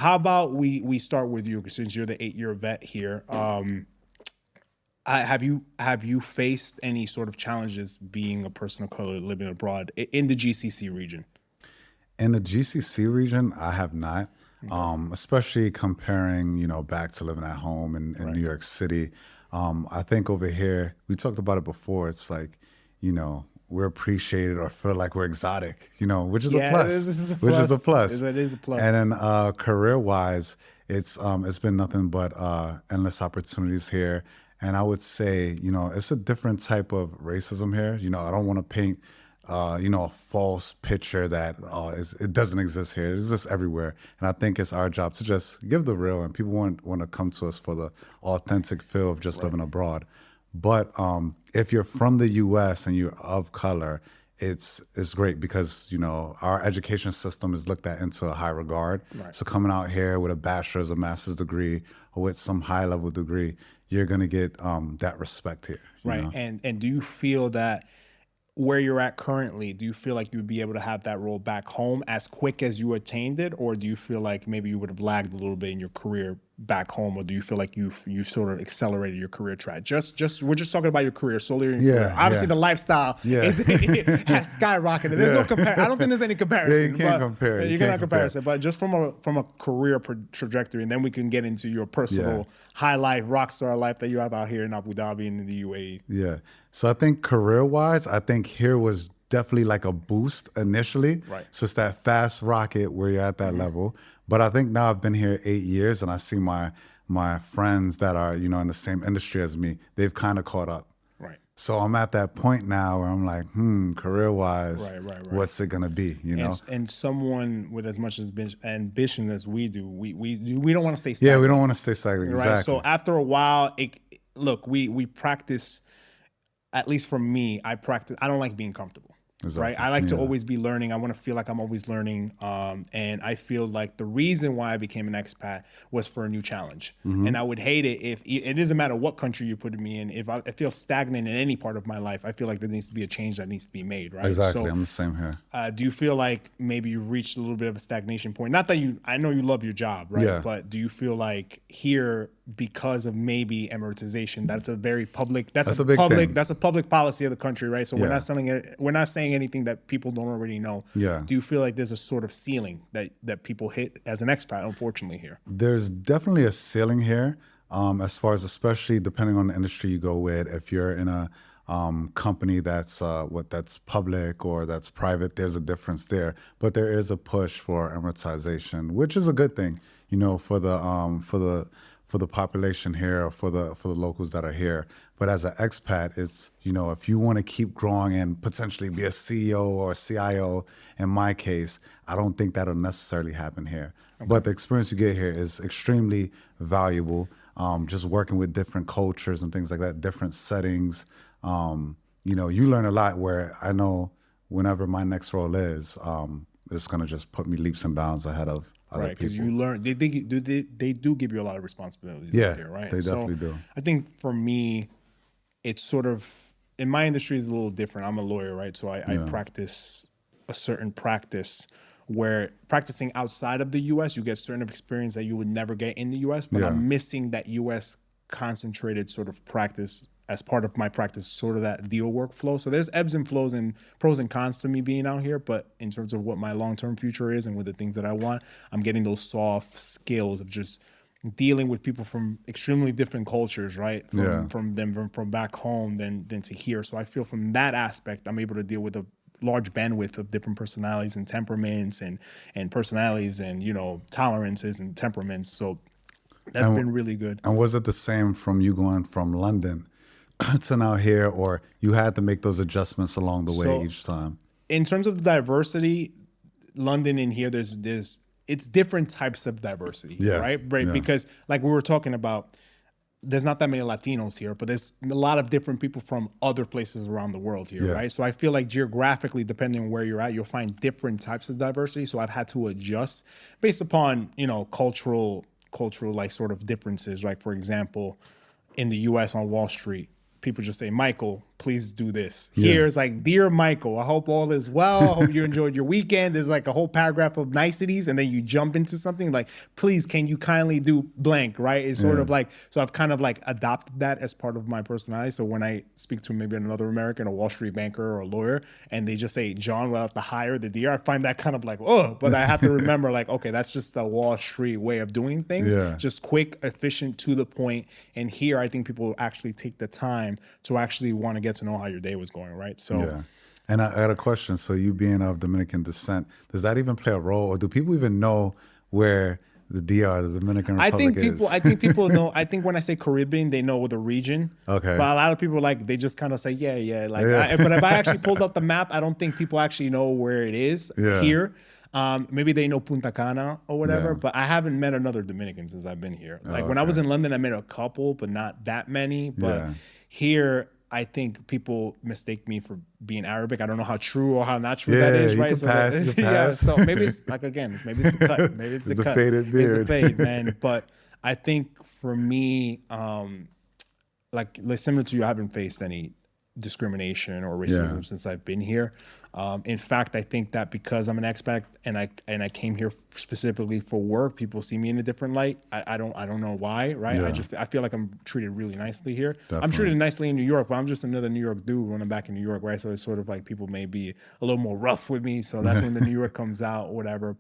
How about we start with you since you're the 8-year vet here. Have you faced any sort of challenges being a person of color living abroad in the GCC region? In the GCC region, I have not, Okay. especially comparing, back to living at home in New Right. York City. I think over here, we talked about it before. It's like, we're appreciated or feel like we're exotic, which is a Yeah, plus, this is a which is a plus. plus. It is a And plus. then career-wise, it's been nothing but endless opportunities here. And I would say, it's a different type of racism here. I don't want to paint a false picture that it doesn't exist here. It's just everywhere. And I think it's our job to just give the real, and people want to come to us for the authentic feel of just Right. living abroad. But if you're from the U.S. and you're of color, it's great because our education system is looked at into a high regard. Right. So coming out here with a bachelor's, a master's degree, or with some high level degree, you're gonna get that respect here. Right. And do you feel that where you're at currently, do you feel like you'd be able to have that role back home as quick as you attained it, or do you feel like maybe you would have lagged a little bit in your career back home, or do you feel like you sort of accelerated your career track? Just we're just talking about your career, solely your career. Yeah, Obviously, yeah. the lifestyle Yeah. is has skyrocketed. There's no I don't think there's any comparison. you can't but compare. You You can't cannot compare. comparison. But just from a career trajectory, and then we can get into your personal high life, rock star life that you have out here in Abu Dhabi and in the UAE. Yeah. So I think career-wise, I think here was definitely like a boost initially. Right. So it's that fast rocket where you're at that level. But I think now I've been here 8 years and I see my friends that are, in the same industry as me, they've kind of caught up. Right. So I'm at that point now where I'm like, career-wise, Right. what's it gonna be? And someone with as much ambition as we do, we don't want to stay Yeah, stagnant. we don't want to stay stagnant. Right. Exactly. So after a while, look, we practice. At least for me, I practice. I don't like being comfortable. Exactly. Right. I like to Yeah. always be learning. I want to feel like I'm always learning. And I feel like the reason why I became an expat was for a new challenge. And I would hate it if it doesn't matter what country you put me in. If I feel stagnant in any part of my life, I feel like there needs to be a change that needs to be made. Right. Exactly. So, I'm the same here. do you feel like maybe you've reached a little bit of a stagnation point? Not that I know you love your job, right? Yeah. But do you feel like here, because of maybe Emiratization, that's a very public, that's a big public, thing. that's a public policy of the country, right? So we're Yeah. not selling it, we're not saying anything that people don't already know. Yeah. Do you feel like there's a sort of ceiling that people hit as an expat, unfortunately, here? There's definitely a ceiling here, as far as especially depending on the industry you go with. If you're in a company that's that's public or that's private, there's a difference there. But there is a push for amortization, which is a good thing, for the population here or for the locals that are here. But as an expat, it's if you want to keep growing and potentially be a CEO or a CIO, in my case, I don't think that'll necessarily happen here. Okay. But the experience you get here is extremely valuable. Just working with different cultures and things like that, different settings. You learn a lot. Where I know whenever my next role is, it's gonna just put me leaps and bounds ahead of other Right, because people. you learn they do give you a lot of responsibilities Yeah, here, right? they definitely do. I think for me, it's sort of in my industry is a little different. I'm a lawyer, right? So I practice a certain practice where practicing outside of the US, you get certain experience that you would never get in the US, but Yeah. I'm missing that US concentrated sort of practice as part of my practice, sort of that deal workflow. So there's ebbs and flows and pros and cons to me being out here, but in terms of what my long-term future is and with the things that I want, I'm getting those soft skills of just dealing with people from extremely different cultures, right? From back home than to here. So I feel from that aspect, I'm able to deal with a large bandwidth of different personalities and temperaments and personalities and, tolerances and temperaments. So that's been really good. And was it the same from you going from London to now here, or you had to make those adjustments along the way So- each time? In terms of diversity, London and here, there's it's different types of diversity, Yeah, right? yeah. Because like we were talking about, there's not that many Latinos here, but there's a lot of different people from other places around the world here, Yeah. right? So I feel like geographically, depending on where you're at, you'll find different types of diversity. So I've had to adjust based upon, cultural like sort of differences. Like for example, in the US on Wall Street, people just say Michael, please do this. Yeah. Here it's like, dear Michael, I hope all is well. I hope you enjoyed your weekend. There's like a whole paragraph of niceties, and then you jump into something like, please, can you kindly do blank, right? It's sort of like, so I've kind of like adopted that as part of my personality. So when I speak to maybe another American, a Wall Street banker or a lawyer, and they just say John without the hire, the dear, I find that kind of like, oh, but I have to remember like, okay, that's just the Wall Street way of doing things. Yeah. Just quick, efficient, to the point. And here I think people actually take the time to actually want to get to know how your day was going, right? So Yeah. And I got a question. So you being of Dominican descent, does that even play a role, or do people even know where the DR, the Dominican Republic, is? I think people know. I think when I say Caribbean, they know the region. Okay. But a lot of people like they just kind of say, yeah. Like, but if I actually pulled up the map, I don't think people actually know where it is here. Maybe they know Punta Cana or whatever, but I haven't met another Dominican since I've been here. Like when I was in London, I met a couple, but not that many. But here, I think people mistake me for being Arabic. I don't know how true or how not true that is, right? So pass. So maybe it's like, again, maybe it's the cut. Maybe it's the cut. Faded beard. It's the fade, man. But I think for me, like similar to you, I haven't faced any discrimination or racism since I've been here. In fact, I think that because I'm an expat and I came here specifically for work, people see me in a different light. I don't know why, right? I feel like I'm treated really nicely here. Definitely. I'm treated nicely in New York, but I'm just another New York dude when I'm back in New York, right? So it's sort of like people may be a little more rough with me. So that's when the New York comes out or whatever.